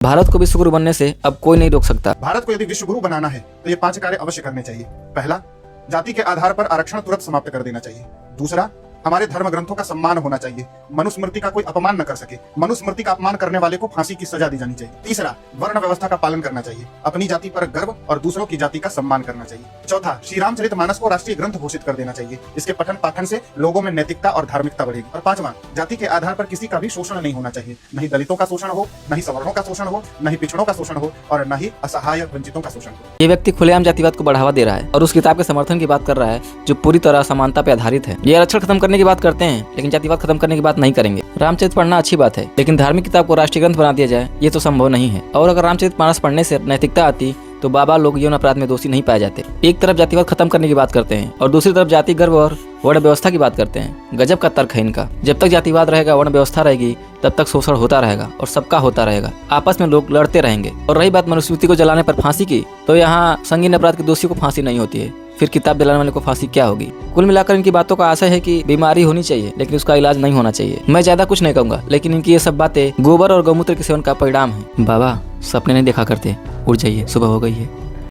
भारत को विश्व गुरु बनने से अब कोई नहीं रोक सकता। भारत को यदि विश्व गुरु बनाना है तो ये 5 कार्य अवश्य करने चाहिए। पहला, जाति के आधार पर आरक्षण तुरंत समाप्त कर देना चाहिए। दूसरा, हमारे धर्म ग्रंथों का सम्मान होना चाहिए, मनुस्मृति का कोई अपमान न कर सके, मनुस्मृति का अपमान करने वाले को फांसी की सजा दी जानी चाहिए। तीसरा, वर्ण व्यवस्था का पालन करना चाहिए, अपनी जाति पर गर्व और दूसरों की जाति का सम्मान करना चाहिए। चौथा, श्री रामचरितमानस को राष्ट्रीय ग्रंथ घोषित कर देना चाहिए, इसके पठन पाठन से लोगों में नैतिकता और धार्मिकता बढ़ेगी। और पांचवा, जाति के आधार पर किसी का भी शोषण नहीं होना चाहिए, न ही दलितों का शोषण हो, न ही सवर्णों का शोषण हो, न ही पिछड़ों का शोषण हो और न ही असहाय वंचितों का शोषण हो। ये व्यक्ति खुलेआम जातिवाद को बढ़ावा दे रहा है और उस किताब के समर्थन की बात कर रहा है जो पूरी तरह समानता पे आधारित है। ये आरक्षण खत्म करने की बात करते हैं लेकिन जातिवाद खत्म करने की बात नहीं करेंगे। रामचरित पढ़ना अच्छी बात है लेकिन धार्मिक किताब को राष्ट्रीय ग्रंथ बना दिया जाए ये तो संभव नहीं है। और अगर रामचरितमानस पढ़ने से नैतिकता आती तो बाबा लोग यौन अपराध में दोषी नहीं पाए जाते। एक तरफ जातिवाद खत्म करने की बात करते हैं और दूसरी तरफ जाति गर्व और वर्ण व्यवस्था की बात करते हैं। गजब का तर्क है इनका। जब तक जातिवाद रहेगा, वर्ण व्यवस्था रहेगी, तब तक शोषण होता रहेगा और सबका होता रहेगा। आपस में लोग लड़ते रहेंगे। और रही बात मनुस्मृति को जलाने पर फांसी की, तो यहाँ संगीन अपराध के दोषियों को फांसी नहीं होती है, फिर किताब जलाने वाले को फांसी क्या होगी। कुल मिलाकर इनकी बातों का आशय है कि बीमारी होनी चाहिए लेकिन उसका इलाज नहीं होना चाहिए। मैं ज्यादा कुछ नहीं कहूंगा लेकिन इनकी ये सब बातें गोबर और गौमूत्र के सेवन का परिणाम है। बाबा सपने नहीं देखा करते, उठ जाइए, सुबह हो गई है।